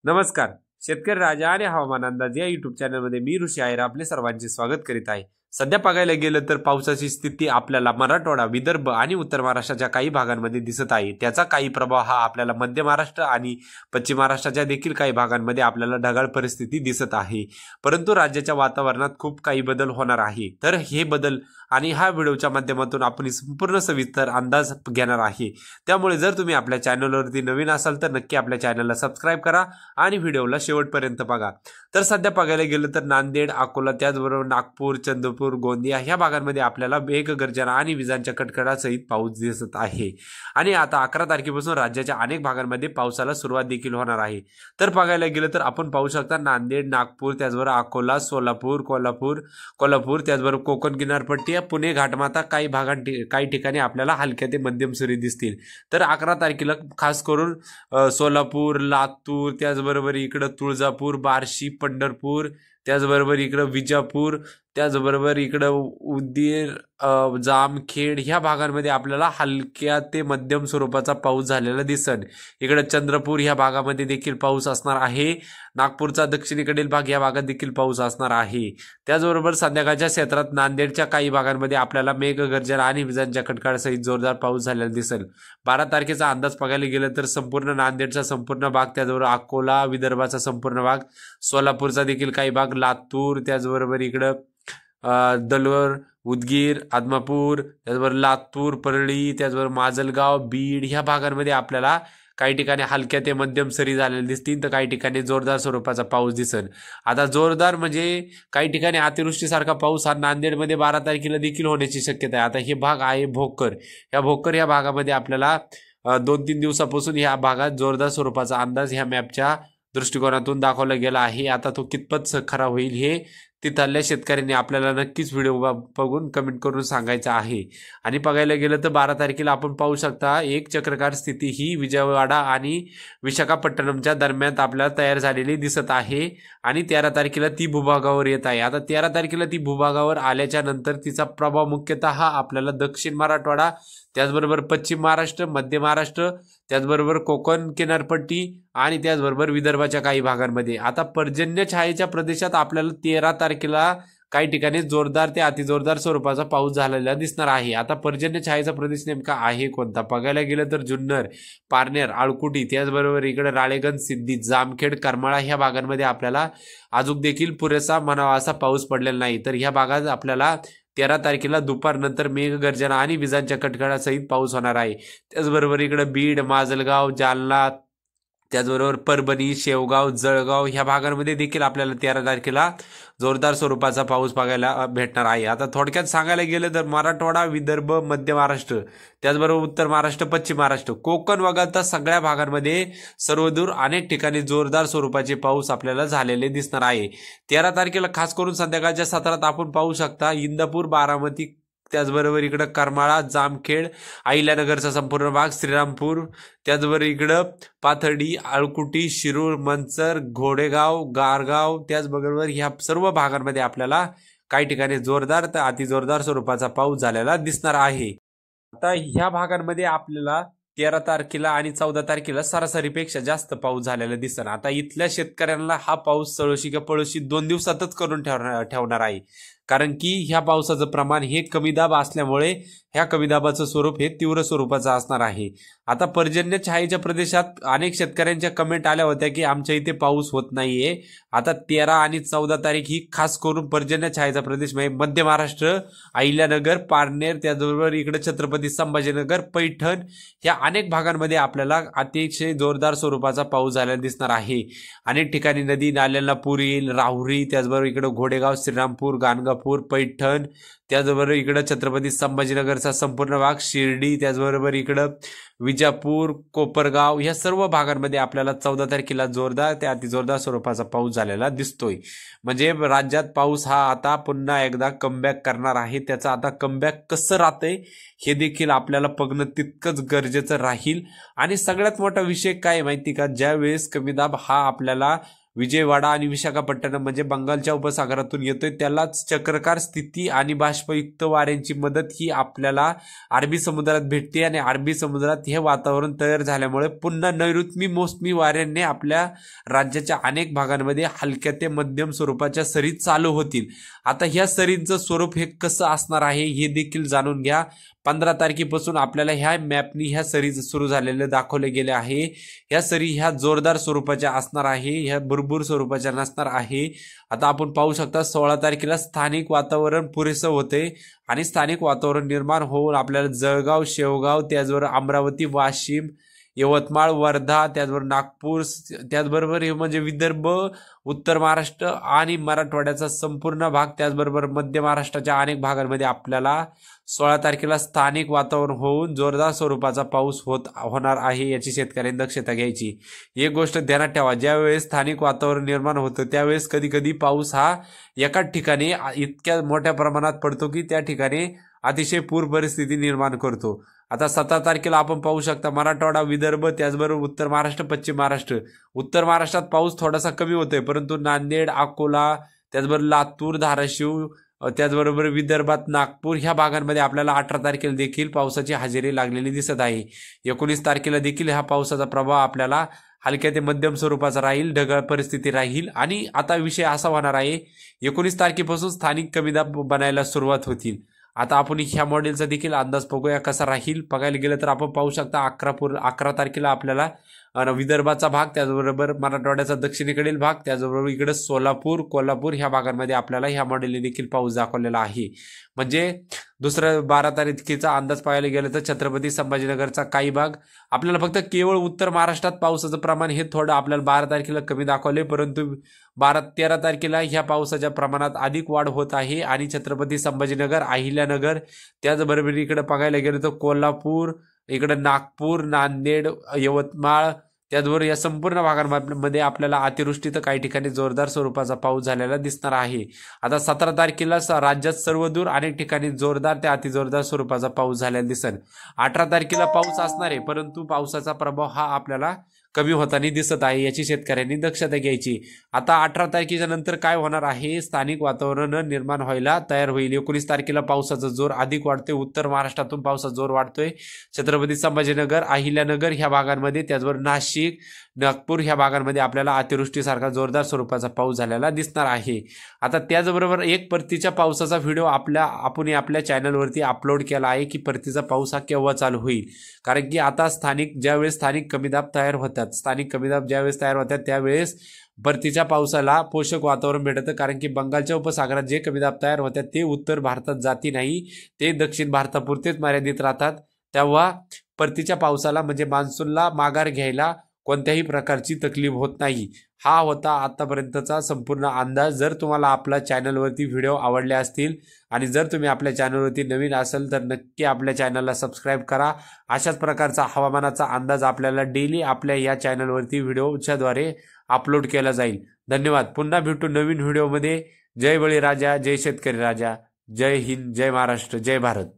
नमस्कार. शेतकरी राजा आणि हवामान अंदाज या युट्यूब चॅनलमध्ये मी ऋषी आहेर आपले सर्वांचे स्वागत करीत आहे. सध्या बघायला गेलं तर पावसाची स्थिती आपल्याला मराठवाडा, विदर्भ आणि उत्तर महाराष्ट्राच्या काही भागांमध्ये दिसत आहे. त्याचा काही प्रभाव हा आपल्याला मध्य महाराष्ट्र आणि पश्चिम महाराष्ट्राच्या देखील काही भागांमध्ये आपल्याला ढगाळ परिस्थिती दिसत आहे. परंतु राज्याच्या वातावरणात खूप काही बदल होणार आहे. तर हे बदल आणि हा व्हिडिओच्या माध्यमातून आपण संपूर्ण सविस्तर अंदाज घेणार आहे. त्यामुळे जर तुम्ही आपल्या चॅनलवरती नवीन असाल तर नक्की आपल्या चॅनलला सबस्क्राईब करा आणि व्हिडिओला शेवटपर्यंत बघा. तर सध्या बघायला गेलं तर नांदेड, अकोला, त्याचबरोबर नागपूर, चंद्रपूर, गोंदिया ह्या भागांमध्ये आपल्याला मेघगर्जना आणि विजांच्या कडकडासहित पाऊस दिसत आहे. आणि आता 11 तारखेपासून राज्याच्या अनेक भागांमध्ये पावसाला सुरुवात देखील होणार आहे. तर बघायला गेलं तर आपण पाहू शकता नांदेड, नागपूर, त्याचबरोबर अकोला, सोलापूर, कोल्हापूर, त्याचबरोबर कोकण किनारपट्टी, पुणे, घाटमाता काही ठिकाणी आपल्याला हलक्या ते मध्यम सरी दिसतील. तर 11 तारखेला खास करून सोलापूर, लातूर, त्याचबरोबर इकडं तुळजापूर, बार्शी, पंढरपूर, त्याचबरोबर इकडं विजापूर, त्याचबरोबर इकडं उदगीर, जामखेड ह्या भागांमध्ये आपल्याला हलक्या ते मध्यम स्वरूपाचा पाऊस झालेला दिसन. इकडे चंद्रपूर ह्या भागामध्ये देखील पाऊस असणार आहे. नागपूरचा दक्षिणेकडील भाग या भागात देखील पाऊस असणार आहे. त्याचबरोबर संध्याकाळच्या क्षेत्रात नांदेडच्या काही भागांमध्ये आपल्याला मेघगर्जना आणि विजांच्या कडकडासहित जोरदार पाऊस झालेला दिसेल. 12 तारखेचा अंदाज बघायला गेलं तर संपूर्ण नांदेडचा संपूर्ण भाग, त्याचबरोबर अकोला, विदर्भाचा संपूर्ण भाग, सोलापूरचा देखील काही भाग, लातूर, त्याचबरोबर इकडं दलवर, उदगीर, आदमापूर, त्याचबरोबर लातूर, परळी, त्याचबरोबर माजलगाव, बीड ह्या भागांमध्ये आपल्याला काही ठिकाणी हलक्या ते मध्यम सरी झालेल्या दिसतील. तर काही ठिकाणी जोरदार स्वरूपाचा पाऊस दिसेल. आता जोरदार म्हणजे काही ठिकाणी अतिवृष्टीसारखा पाऊस हा नांदेडमध्ये 12 तारखेला देखील होण्याची शक्यता आहे. आता हे भाग आहे भोकर. या भागामध्ये आपल्याला 2-3 दिवसापासून ह्या भागात जोरदार स्वरूपाचा अंदाज ह्या मॅपच्या दृष्टिकोनातून दाखवला गेला आहे. आता तो कितपत खरा होईल हे तिथल्या शेतकऱ्यांनी आपल्याला नक्कीच व्हिडिओ बघून कमेंट करून सांगायचं आहे. आणि बघायला गेलं तर 12 तारखेला आपण पाहू शकता एक चक्रकार स्थिती ही विजयवाडा आणि विशाखापट्टणमच्या दरम्यान आपल्याला तयार झालेली दिसत आहे. आणि 13 तारखेला ती भूभागावर येत आहे. आता 13 तारखेला ती भूभागावर आल्याच्या नंतर तिचा प्रभाव मुख्यतः आपल्याला दक्षिण मराठवाडा, त्याचबरोबर पश्चिम महाराष्ट्र, मध्य महाराष्ट्र, त्याचबरोबर कोकण किनारपट्टी आणि त्याचबरोबर विदर्भाच्या काही भागांमध्ये. आता पर्जन्य छायेच्या प्रदेशात आपल्याला 13 तारखेला काही ठिकाणी जोरदार ते अतिजोरदार स्वरूपाचा पाऊस झालेला दिसणार आहे. आता पर्जन्य छायेचा प्रदेश नेमका आहे कोणता बघायला गेलं तर जुन्नर, पारनेर, आळकुटी, त्याचबरोबर इकडे राळेगण, सिद्धी, जामखेड, करमाळा ह्या भागांमध्ये आपल्याला अजून देखील पुरेसा म्हणावा असा पाऊस पडलेला नाही. तर ह्या भागात आपल्याला 13 तारखेला दुपारनंतर मेघगर्जना आणि विजांच्या कडकडासहित पाऊस होणार आहे. त्याचबरोबर इकडे बीड, माजलगाव, जालना, त्याचबरोबर परभणी, शेवगाव, जळगाव ह्या भागांमध्ये देखील आपल्याला 13 तारखेला जोरदार स्वरूपाचा पाऊस बघायला भेटणार आहे. आता थोडक्यात सांगायला गेलं तर मराठवाडा, विदर्भ, मध्य महाराष्ट्र, त्याचबरोबर उत्तर महाराष्ट्र, पश्चिम महाराष्ट्र, कोकण वगळता सगळ्या भागांमध्ये सर्वदूर अनेक ठिकाणी जोरदार स्वरूपाचे पाऊस आपल्याला झालेले दिसणार आहे. 13 तारखेला खास करून संध्याकाळच्या सत्रात आपण पाहू शकता इंदापूर, बारामती, त्याचबरोबर इकडं करमाळा, जामखेड, अहिल्यानगरचा संपूर्ण भाग, श्रीरामपूर, त्याचबरोबर इकडं पाथर्डी, आळकुटी, शिरूर, मंचर, घोडेगाव, गारगाव, त्याचबरोबर ह्या सर्व भागांमध्ये आपल्याला काही ठिकाणी जोरदार तर अतिजोरदार स्वरूपाचा पाऊस झालेला दिसणार आहे. आता ह्या भागांमध्ये आपल्याला 13 तारखेला आणि 14 तारखेला सरासरीपेक्षा जास्त पाऊस झालेला दिसणार. आता इथल्या शेतकऱ्यांना हा पाऊस सळोशी का पळोशी 2 दिवसातच करून ठेवणार आहे. कारण की ह्या पावसाचं प्रमाण हे कमी दाब असल्यामुळे ह्या कमी दाबाचं स्वरूप हे तीव्र स्वरूपाचं असणार आहे. आता पर्जन्य छायेच्या प्रदेशात अनेक शेतकऱ्यांच्या कमेंट आल्या होत्या की आमच्या इथे पाऊस होत नाहीये. आता 13 आणि 14 तारीख ही खास करून पर्जन्य छायेचा प्रदेश म्हणजे मध्य महाराष्ट्र, अहिल्यानगर, पारनेर, त्याचबरोबर इकडे छत्रपती संभाजीनगर, पैठण ह्या अनेक भागांमध्ये आपल्याला अतिशय जोरदार स्वरूपाचा पाऊस झालेला दिसणार आहे. अनेक ठिकाणी नदी नाल्यांना पूर येईल. राहुरी, त्याचबरोबर इकडे घोडेगाव, श्रीरामपूर, गाणगापूर, पैठण, त्याचबरोबर इकडं छत्रपती संभाजीनगरचा संपूर्ण भाग, शिर्डी, त्याचबरोबर इकडं विजापूर, कोपरगाव ह्या सर्व भागांमध्ये आपल्याला 14 तारखेला जोरदार ते अतिजोरदार स्वरूपाचा पाऊस झालेला दिसतोय. म्हणजे राज्यात पाऊस हा आता पुन्हा एकदा कमबॅक करणार आहे. त्याचा आता कमबॅक कसं राहतंय हे देखील आपल्याला बघणं तितकंच गरजेचं राहील. आणि सगळ्यात मोठा विषय काय माहिती का, ज्या वेळेस कमी दाब हा आपल्याला विजयवाडा आणि विशाखापट्टणम म्हणजे बंगालच्या उपसागरातून येतोय त्यालाच चक्राकार स्थिती आणि बाष्पयुक्त वाऱ्यांची मदत ही आपल्याला अरबी समुद्रात भेटते आणि अरबी समुद्रात हे वातावरण तयार झाल्यामुळे पुन्हा नैऋत्य मोसमी वाऱ्यांनी आपल्या राज्याच्या अनेक भागांमध्ये हलक्या ते मध्यम स्वरूपाच्या सरी चालू होतील। आता ह्या सरींचं स्वरूप हे कसं असणार आहे हे देखील जाणून घ्या। 15 तारखेपासून आपल्याला ह्या मॅपनी ह्या सरी सुरू झालेले दाखवले गेले आहे। ह्या सरी ह्या जोरदार स्वरूपाच्या असणार आहे, ह्या भरपूर स्वरूपाच्या नसणार आहे। आता आपण पाहू शकता 16 तारखेला स्थानिक वातावरण पुरेसं होते आणि स्थानिक वातावरण निर्माण होऊन आपल्याला जळगाव, शेवगाव, त्याचबरोबर अमरावती, वाशिम, यवतमाळ, वर्धा, त्याचबरोबर नागपूर, त्याचबरोबर हे म्हणजे विदर्भ, उत्तर महाराष्ट्र आणि मराठवाड्याचा संपूर्ण भाग, त्याचबरोबर मध्य महाराष्ट्राच्या अनेक भागांमध्ये आपल्याला 16 तारखेला स्थानिक वातावरण होऊन जोरदार स्वरूपाचा पाऊस होणार आहे, याची शेतकऱ्यांनी दक्षता घ्यायची। एक गोष्ट ध्यानात ठेवा, ज्यावेळेस स्थानिक वातावरण निर्माण होतं त्यावेळेस कधी कधी पाऊस हा एकाच ठिकाणी इतक्या मोठ्या प्रमाणात पडतो की त्या ठिकाणी अतिशय पूर परिस्थिती निर्माण करतो। आता 17 तारखेला आपण पाहू शकता मराठवाडा, विदर्भ, त्याचबरोबर उत्तर महाराष्ट्र, पश्चिम महाराष्ट्र, उत्तर महाराष्ट्रात पाऊस थोडासा कमी होतोय, परंतु नांदेड, अकोला, त्याचबरोबर लातूर, धाराशिव, त्याचबरोबर विदर्भात नागपूर ह्या भागांमध्ये आपल्याला 18 तारखेला देखील पावसाची हजेरी लागलेली दिसत आहे। 19 तारखेला देखील हा पावसाचा प्रभाव आपल्याला हलक्या ते मध्यम स्वरूपाचा राहील, ढगाळ परिस्थिती राहील। आणि आता विषय असा होणार आहे 19 तारखेपासून स्थानिक कमी दाब बनायला सुरुवात होतील। आता आपण ह्या मॉडेलचा देखील अंदाज बघूया कसा राहील। बघायला गेलं तर आपण पाहू शकता 11 तारखेला आपल्याला विदर्भाचा भाग, त्याचबरोबर मराठवाड्याचा दक्षिणेकडील भाग, त्याचबरोबर इकडे सोलापूर, कोल्हापूर ह्या भागांमध्ये आपल्याला ह्या मॉडेलने देखील पाऊस दाखवलेला आहे। म्हणजे दुसऱ्या 12 तारखेचा अंदाज पाहायला गेलं तर छत्रपती संभाजीनगरचा काही भाग आपल्याला फक्त केवळ उत्तर महाराष्ट्रात पावसाचं प्रमाण हे थोडं आपल्याला 12 तारखेला कमी दाखवले, परंतु 13 तारखेला ह्या पावसाच्या प्रमाणात अधिक वाढ होत आहे। आणि छत्रपती संभाजीनगर, अहिल्यानगर, त्याचबरोबर इकडे बघायला गेलं तर कोल्हापूर, इकडे नागपूर, नांदेड, यवतमाळ, त्याचबरोबर या संपूर्ण भागांमध्ये आपल्याला अतिवृष्टी तर काही ठिकाणी जोरदार स्वरूपाचा पाऊस झालेला दिसणार आहे। आता 17 तारखेला राज्यात सर्वदूर अनेक ठिकाणी जोरदार ते अतिजोरदार स्वरूपाचा पाऊस झालेला दिसेल। 18 तारखेला पाऊस असणार आहे, परंतु पावसाचा प्रभाव हा आपल्याला कमी होताना दिसत आहे, याची शेतकऱ्यांनी दक्षता घ्यायची। आता 18 तारखेच्या नंतर काय होणार आहे, स्थानिक वातावरण निर्माण व्हायला तयार होईल। 19 तारखेला पावसाचा जोर अधिक वाढतोय, उत्तर महाराष्ट्रातून पावसाचा जोर वाढतोय। छत्रपती संभाजीनगर, अहिल्यानगर ह्या भागांमध्ये, त्याचबरोबर नाशिक, नागपूर ह्या भागांमध्ये आपल्याला अतिवृष्टीसारखा जोरदार स्वरूपाचा पाऊस झालेला दिसणार आहे। आता त्याचबरोबर एक परतीच्या पावसाचा व्हिडिओ आपण आपल्या चॅनलवरती अपलोड केला आहे की परतीचा पाऊस हा केव्हा चालू होईल, कारण की आता ज्यावेळेस स्थानिक कमीदाब तयार होतात, स्थानिक कमीदाब ज्यावेळेस तयार होतात त्यावेळेस परतीच्या पावसाला पोषक वातावरण भेटतं, कारण की बंगालच्या उपसागरात जे कमीदाब तयार होतात ते उत्तर भारतात जाती नाही, ते दक्षिण भारतापुरतेच मर्यादित राहतात। तेव्हा परतीच्या पावसाला म्हणजे मान्सूनला माघार घ्यायला कोणत्याही प्रकारची तकलीफ होत नाही। हा होता आतापर्यंतचा संपूर्ण अंदाज। जर तुम्हाला आपल्या चॅनलवरती व्हिडिओ आवडले असतील आणि जर तुम्ही आपल्या चॅनलवरती नवीन असाल तर नक्की आपल्या चॅनलला सबस्क्राईब करा। अशाच प्रकारचा हवामानाचा अंदाज आपल्याला डेली आपल्या या चॅनलवरती व्हिडिओच्याद्वारे अपलोड केला जाईल। धन्यवाद। पुन्हा भेटू नवीन व्हिडिओमध्ये। जय बळीराजा, जय शेतकरी राजा, जय हिंद, जय महाराष्ट्र, जय भारत।